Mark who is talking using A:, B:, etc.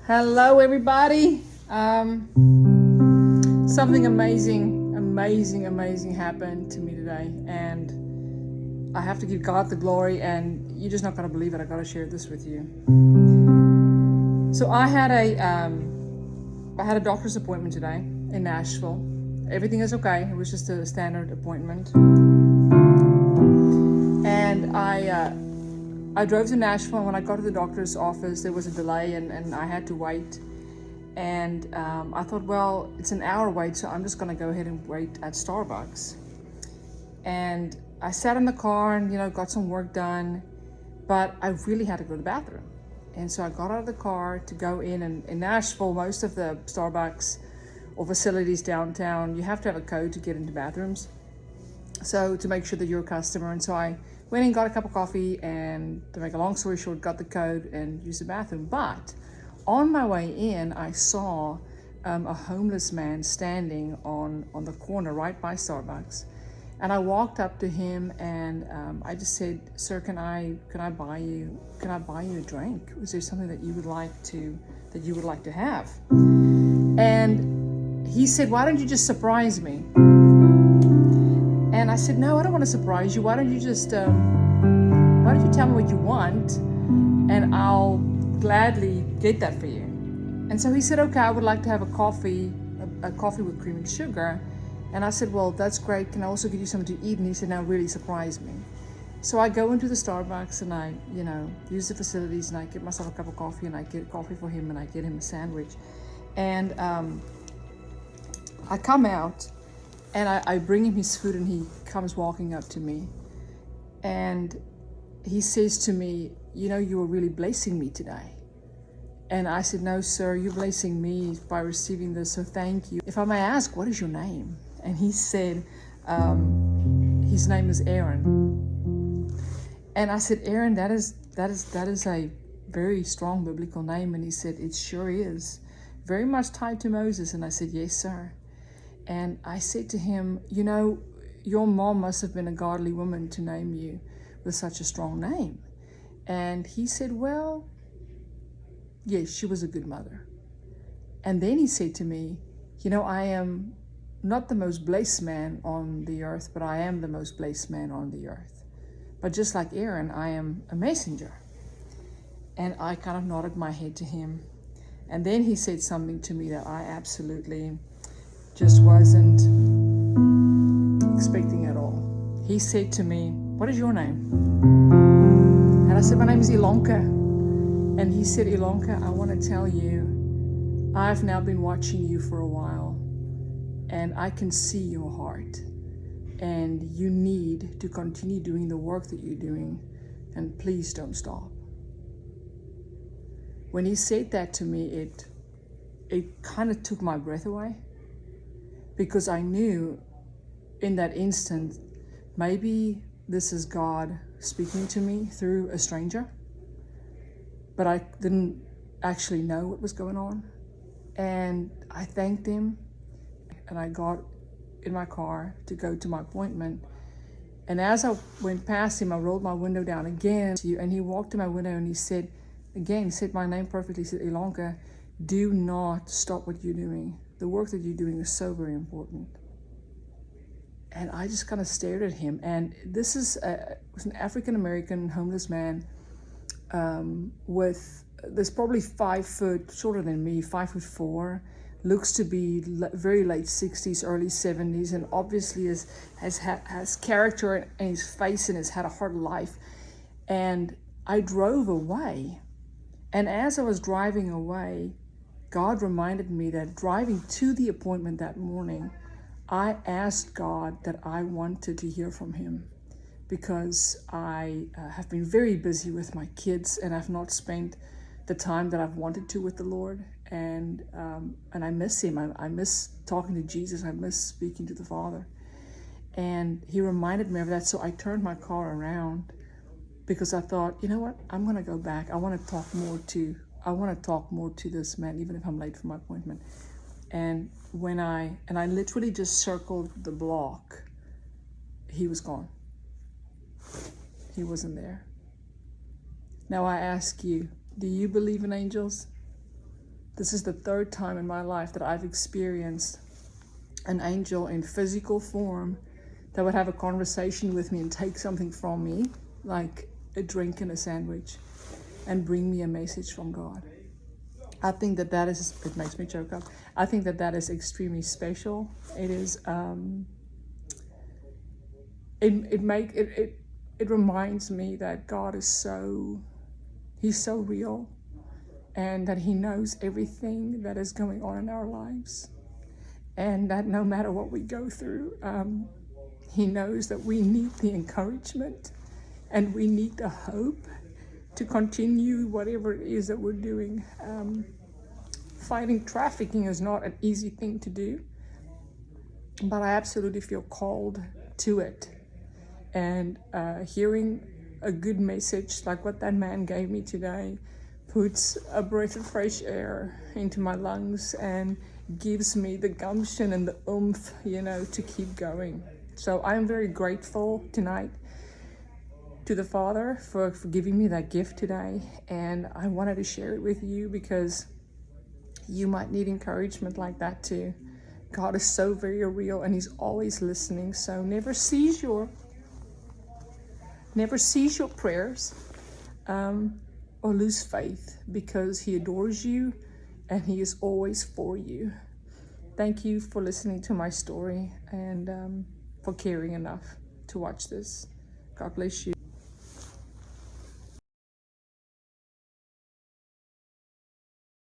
A: Hello, everybody. Something amazing happened to me today, and I have to give God the glory. And you're just not gonna believe it. I gotta share this with you. So I had a doctor's appointment today in Nashville. Everything is okay. It was just a standard appointment, and I drove to Nashville, and when I got to the doctor's office, there was a delay, and I had to wait. And I thought, well, it's an hour wait, so I'm just going to go ahead and wait at Starbucks. And I sat in the car and, got some work done, but I really had to go to the bathroom. And so I got out of the car to go in, and in Nashville, most of the Starbucks or facilities downtown, you have to have a code to get into bathrooms. So to make sure that you're a customer. And so I went and got a cup of coffee, and to make a long story short, got the code and used the bathroom. But on my way in, I saw a homeless man standing on the corner right by Starbucks. And I walked up to him, and I just said, "Sir, can I buy you a drink? Was there something that you would like to have?" And he said, "Why don't you just surprise me?" And I said, "No, I don't want to surprise you. Why don't you tell me what you want, and I'll gladly get that for you." And so he said, "Okay, I would like to have a coffee with cream and sugar." And I said, "Well, that's great. Can I also get you something to eat?" And he said, "Now really surprise me." So I go into the Starbucks, and I, use the facilities, and I get myself a cup of coffee, and I get coffee for him, and I get him a sandwich. And I come out, and I bring him his food, and he comes walking up to me. And he says to me, "You were really blessing me today." And I said, "No, sir, you're blessing me by receiving this, so thank you. If I may ask, what is your name?" And he said, his name is Aaron. And I said, "Aaron, that is a very strong biblical name." And he said, "It sure is. Very much tied to Moses." And I said, "Yes, sir." And I said to him, "Your mom must have been a godly woman to name you with such a strong name." And he said, "Well, yes, she was a good mother." And then he said to me, "I am not the most blessed man on the earth, but I am the most blessed man on the earth. But just like Aaron, I am a messenger." And I kind of nodded my head to him. And then he said something to me that I absolutely just wasn't expecting at all. He said to me, "What is your name?" And I said, "My name is Ilonka." And he said, "Ilonka, I want to tell you, I've now been watching you for a while, and I can see your heart, and you need to continue doing the work that you're doing, and please don't stop." When he said that to me, it kind of took my breath away, because I knew in that instant, maybe this is God speaking to me through a stranger, but I didn't actually know what was going on. And I thanked him, and I got in my car to go to my appointment. And as I went past him, I rolled my window down again, and he walked to my window, and he said my name perfectly. He said, "Ilonka, do not stop what you're doing. The work that you're doing is so very important." And I just kind of stared at him. And this was an African-American homeless man there's probably 5 foot, shorter than me, 5'4", looks to be very late 60s, early 70s, and obviously has character in his face and has had a hard life. And I drove away. And as I was driving away, God reminded me that driving to the appointment that morning, I asked God that I wanted to hear from him, because I have been very busy with my kids, and I've not spent the time that I've wanted to with the Lord. And I miss him. I miss talking to Jesus. I miss speaking to the Father. And he reminded me of that. So I turned my car around, because I thought, you know what? I'm going to go back. I want to talk more to this man, even if I'm late for my appointment. And I literally just circled the block, he was gone. He wasn't there. Now I ask you, do you believe in angels? This is the third time in my life that I've experienced an angel in physical form that would have a conversation with me and take something from me, like a drink and a sandwich, and bring me a message from God. I think that is, it makes me choke up. I think that is extremely special. It is, it reminds me that God is He's so real, and that He knows everything that is going on in our lives. And that no matter what we go through, He knows that we need the encouragement and we need the hope to continue whatever it is that we're doing. Fighting trafficking is not an easy thing to do, but I absolutely feel called to it. And hearing a good message like what that man gave me today puts a breath of fresh air into my lungs and gives me the gumption and the oomph, to keep going. So I'm very grateful tonight to the Father for giving me that gift today. And I wanted to share it with you because you might need encouragement like that too. God is so very real, and He's always listening. So never cease your prayers, or lose faith, because He adores you and He is always for you. Thank you for listening to my story and for caring enough to watch this. God bless you.